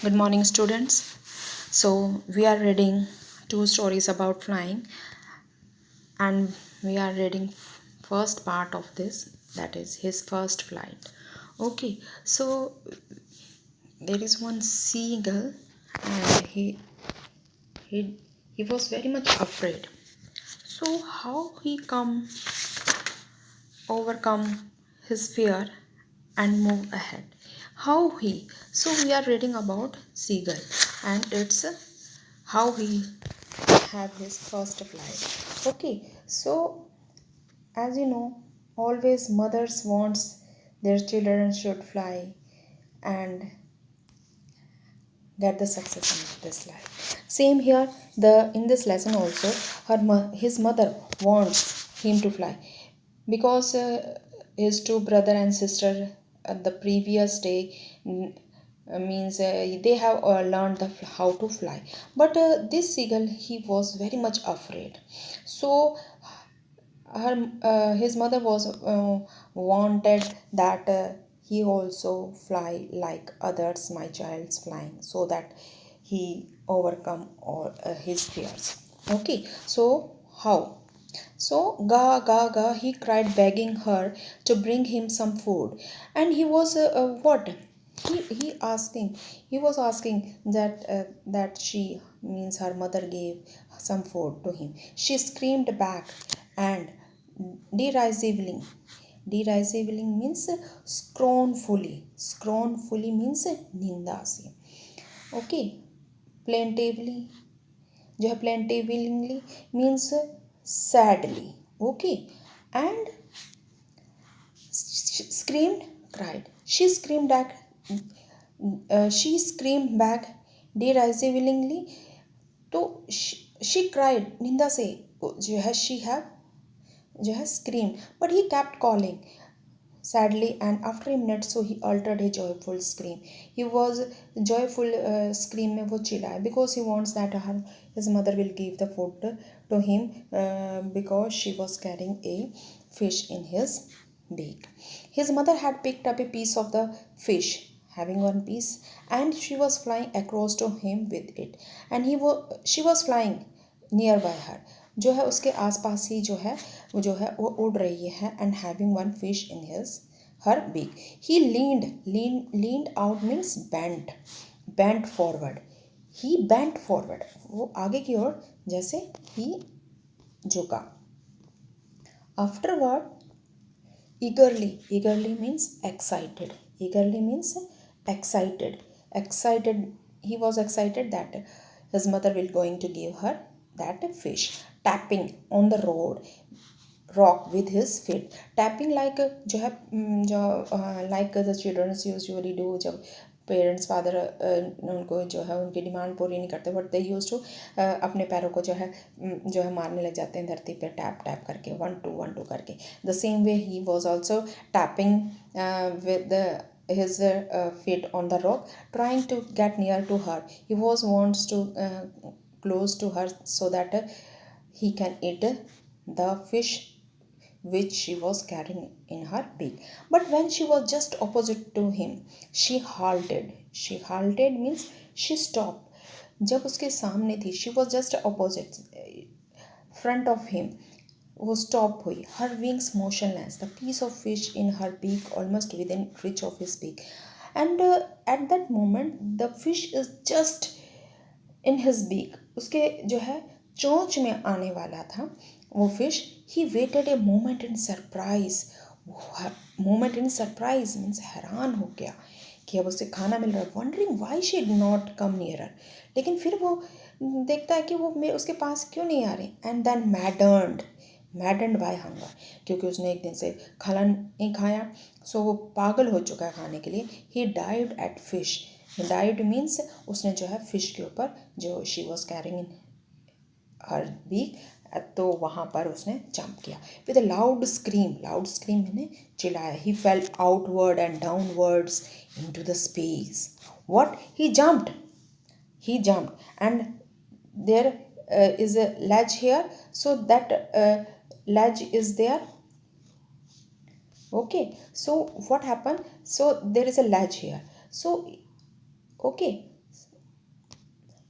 Good morning, students. So, we are reading two stories about flying, and we are reading first part of this, that is his first flight. Okay, so there is one seagull, and he he was very much afraid. So, how he overcome his fear and move ahead? How he? So, we are reading about seagull, and it's how he have his first flight. Okay, so as you know, always mothers wants their children should fly and get the success in this life. Same here, the in this lesson also, his mother wants him to fly because his two brother and sister the previous day means they have learned how to fly, but this seagull he was very much afraid. So his mother was wanted that he also fly like others my child's flying, so that he overcome all his fears. Okay, so how? So ga ga ga he cried, begging her to bring him some food. And he was what? He was asking that she means her mother gave some food to him. She screamed back and derisively. Derisively means scornfully. Scornfully means निंदा से. Okay, plaintively जो है plaintively means sadly. Okay, and screamed, cried. She screamed back derisively. तो she cried निंदा से जो है she have जो है screamed, but he kept calling sadly, and after a minute so he altered a joyful scream. He was joyful scream में वो चिल्लाया because he wants that his mother will give the food to him because she was carrying a fish in his beak. His mother had picked up a piece of the fish, having one piece, and she was flying across to him with it, and she was flying near by हर जो है उसके आसपास ही जो है वो उड़ रही है and having one fish in his her beak. He leaned out means bent forward. He bent forward वो आगे की ओर जैसे ही झुका. Afterward eagerly means excited. Eagerly means excited. He was excited that his mother will going to give her that fish. Tapping on the rock with his feet. Tapping like जो है जो like the children usually do जब parents father उनको जो है उनकी demand पूरी नहीं करते, बट दे यूज टू अपने पैरों को जो है मारने लग जाते हैं धरती पे टैप टैप करके 1 2 1 2 करके. The same way he was also tapping with his feet on the rock, trying to get near to her. He wants to close to her so that he can eat the fish which she was carrying in her beak. But when she was just opposite to him, she halted. She halted means she stopped. जब उसके सामने थी, she was just opposite, front of him, वो stop हुई. Her wings motionless, the piece of fish in her beak almost within reach of his beak. And at that moment, the fish is just in his beak. उसके जो है चोंच में आने वाला था वो fish. He waited a moment in surprise. Moment in surprise means हैरान हो गया कि अब उसे खाना मिल रहा है. Wondering why she did not come nearer. लेकिन फिर वो देखता है कि वो उसके पास क्यों नहीं आ रहे. And then maddened by hunger, क्योंकि उसने एक दिन से खाना नहीं खाया, सो वो पागल हो चुका है खाने के लिए. He dived at fish. Dived means उसने जो है फिश के ऊपर जो she was carrying in her beak, तो वहाँ पर उसने जंप किया विद अ लाउड स्क्रीम मैंने चिल्लाया. He fell outward and downwards into the space. What? He jumped and there is a ledge here, so that ledge is there. Okay, so what happened? So there is a ledge here, so okay,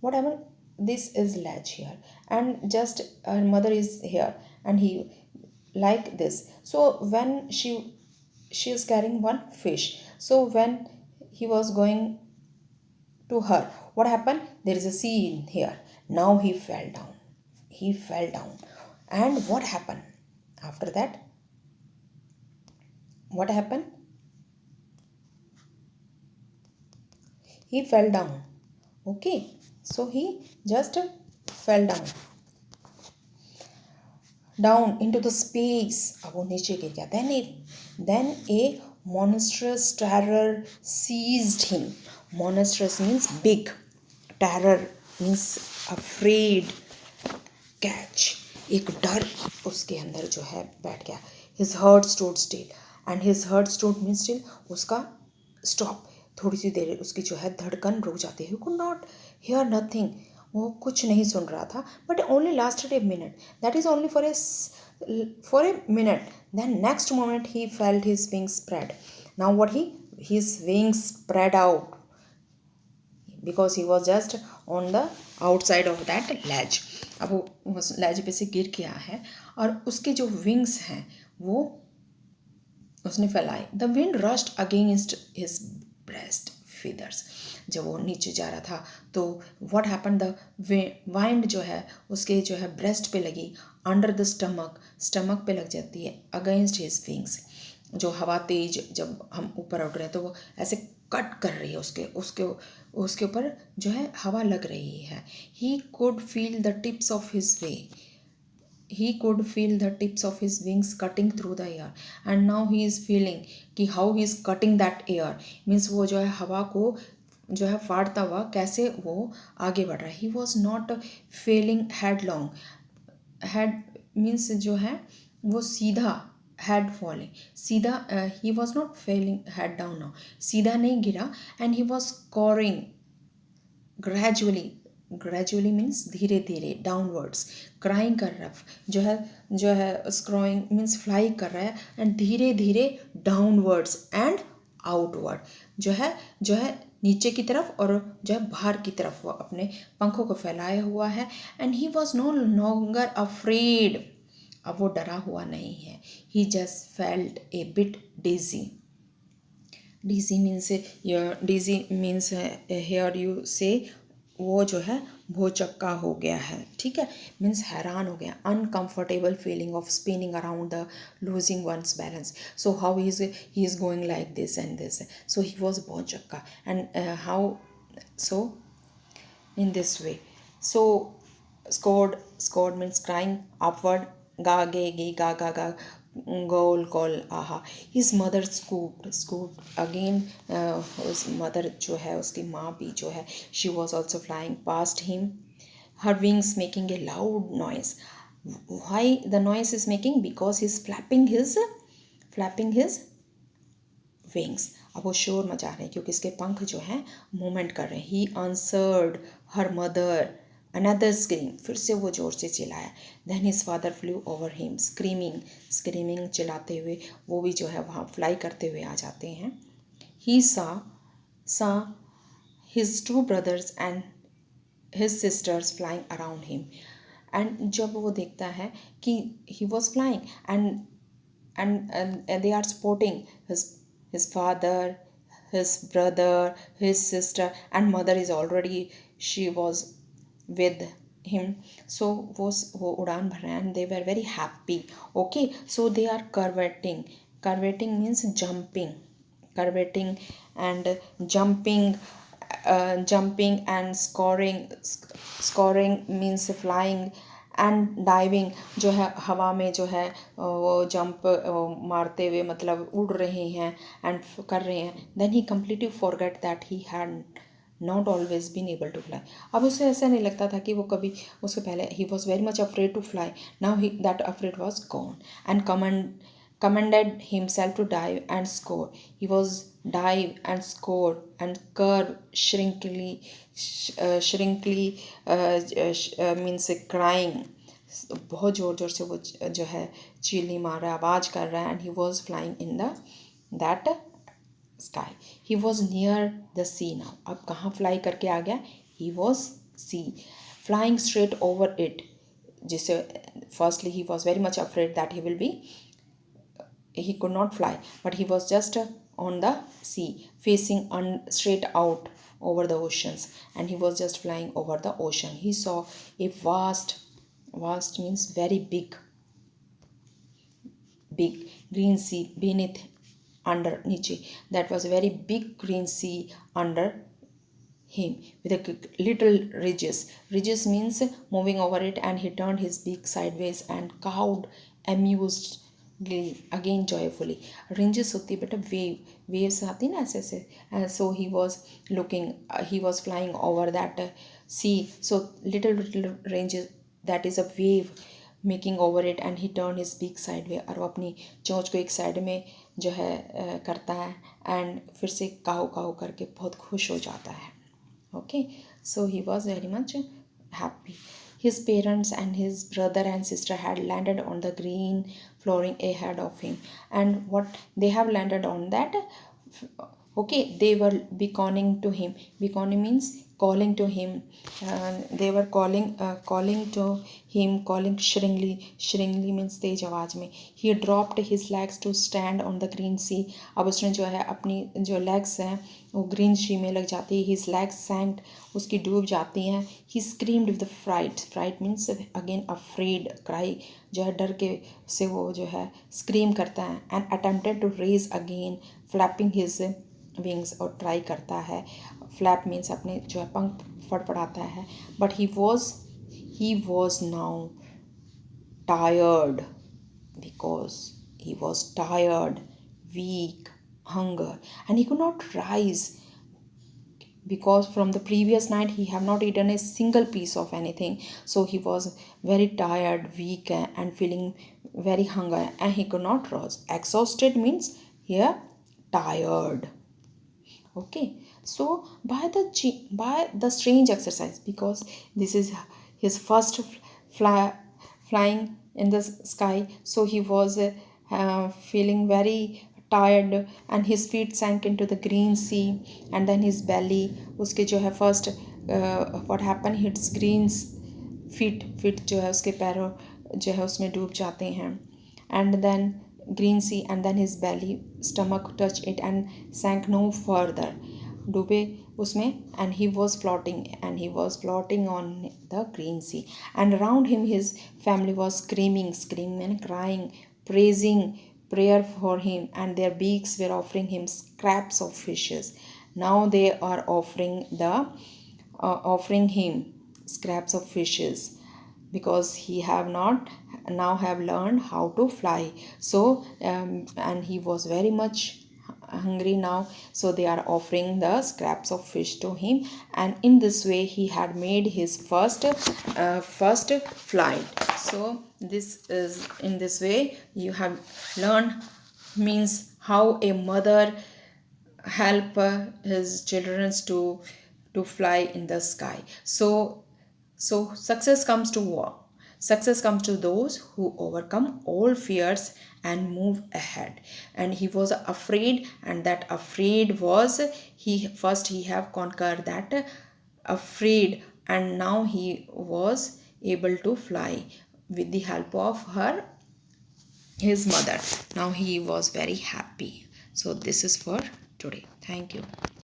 what happened, this is ledge here, and just her mother is here, and he like this. So when she is carrying one fish, so when he was going to her, what happened, there is a sea in here. Now he fell down, he fell down. And what happened after that, what happened, he fell down. Okay, so he just fell down into the space. अब वो नीचे गिर गया. Then a monstrous terror seized him. Monstrous means big, terror means afraid, catch. एक डर उसके अंदर जो है बैठ गया. His heart stood still, and his heart stood means still, उसका stop, थोड़ी सी देर उसकी जो है धड़कन रुक जाती है. He could not hear nothing, वो कुछ नहीं सुन रहा था. But only lasted a minute. That is only for a minute. Then next moment he felt his wings spread. Now what his wings spread out, because he was just on the outside of that ledge. अब वो उस ledge पे से गिर गया है और उसके जो wings हैं वो उसने फैलाए. The wind rushed against his breast feathers. जब वो नीचे जा रहा था तो what happened, the wind जो है उसके जो है breast पे लगी, under the stomach पे लग जाती है, against his wings. जो हवा तेज जब हम ऊपर उड़ रहे हैं तो वो ऐसे कट कर रही है उसके ऊपर जो है हवा लग रही है. He could feel the tips of his wings cutting through the air, and now he is feeling कि how he is cutting that air, means वो जो है हवा को जो है फाड़ता हुआ कैसे वो आगे बढ़ रहा है. He was not failing headlong. Head means जो है वो सीधा, head falling सीधा, he was not falling head down now, सीधा नहीं गिरा. And he was scoring gradually means धीरे धीरे, downwards, crying कर रहा जो है scrolling means fly कर रहा है, and धीरे धीरे downwards and outward जो है नीचे की तरफ और जो है बाहर की तरफ वो अपने पंखों को फैलाया हुआ है. And he was no longer afraid. अब वो डरा हुआ नहीं है. He just felt a bit dizzy. Dizzy means here you say वो जो है भौचक्का हो गया है. ठीक है, मीन्स हैरान हो गया. Uncomfortable feeling of spinning around the losing one's balance. So how he is going like this and this. So he was भौचक्का. And how, so in this way. So scored means crying upward, ga ge ge ga ga ga, gol aha. His mother scooped again. His mother जो है उसकी माँ भी जो है she was also flying past him, her wings making a loud noise. Why the noise is making? Because he's flapping his wings. अब वो शोर मचा रहे हैं क्योंकि इसके पंख जो हैं मूवमेंट कर रहे हैं. He answered her mother. Another scream. फिर से वो जोर से चिल्लाया. Then his father flew over him, screaming चिल्लाते हुए वो भी जो है वहाँ फ्लाई करते हुए आ जाते हैं. He saw his two brothers and his sisters flying around him. And जब वो देखता है कि he was flying and they are supporting his father, his brother, his sister, and mother is already, she was with him. So वो उड़ान भर रहे हैं and they were very happy. Okay, so they are curveting means jumping and scoring means flying, and diving जो है हवा में जो है वो जंप मारते हुए मतलब उड़ रहे हैं एंड कर रहे हैं. Then he completely forget that he had not always been able to fly. अब उसे ऐसा नहीं लगता था कि वो कभी, उसके पहले ही was very much afraid to fly. Now he that afraid was gone and commanded himself to dive and score. He was dive and score and curve shrinkly means crying. बहुत ज़ोर से वो जो है चीली मार रहा है, आवाज़ कर रहा है. and he was flying in that sky. He was near the sea now. अब कहाँ फ्लाई करके आ गया? He was sea, flying straight over it. Just firstly, he was very much afraid that he could not fly, but he was just on the sea, facing straight out over the oceans, and he was just flying over the ocean. He saw a vast means very big green sea beneath, under, niche. That was a very big green sea under him, with a little ridges. Ridges means moving over it, and he turned his beak sideways and cawed amusedly, again joyfully. Ranges होती बेटा waves आती ना ऐसे ऐसे. And so he was looking, he was flying over that sea. So little ranges, that is a wave making over it, and he turned his beak sideways, और वो अपनी चोंच को एक साइड में जो है करता है, एंड फिर से काऊ काऊ करके बहुत खुश हो जाता है. Okay, so he was very much happy. His parents and his brother and sister had landed on the green flooring ahead of him, and what they have landed on that, okay, they were beckoning to him. Beckoning means calling to him. They were calling to him, calling shrilly means तेज आवाज में. He dropped his legs to stand on the green sea. अब उसने जो है अपनी जो legs हैं वो ग्रीन सी में लग जाती है. His legs sank, उसकी डूब जाती हैं. He screamed with the fright means again afraid, cry, जो है डर के से वो जो है scream करता है, and attempted to raise again, flapping his wings, और ट्राई करता है. फ्लैप मीन्स अपने जो है पंख फड़फड़ाता है. But he was now tired, because he was tired, weak, hunger, and he could not rise, because from the previous night he have not eaten a single piece of anything. So he was very tired, weak, and feeling very hunger, and he could not rise. Exhausted means here tired. Okay, so by the strange exercise, because this is his first flying in the sky, so he was feeling very tired, and his feet sank into the green sea, and then his belly, उसके जो है first what happened, his green feet जो है उसके पैरों जो है उसमें डूब जाते हैं, and then green sea, and then his belly, stomach touched it and sank no further, डूबे उसमें, and he was floating on the green sea, and around him his family was screaming and crying, praising, prayer for him, and their beaks were offering him scraps of fishes. Now they are offering him scraps of fishes, because he have not now have learned how to fly. So and he was very much hungry now, so they are offering the scraps of fish to him, and in this way he had made his first flight. So this is, in this way you have learned means how a mother help his children to fly in the sky. So success comes to what? Success comes to those who overcome all fears and move ahead. And he was afraid, and that afraid was he have conquered that afraid, and now he was able to fly with the help of his mother. Now he was very happy. So this is for today. Thank you.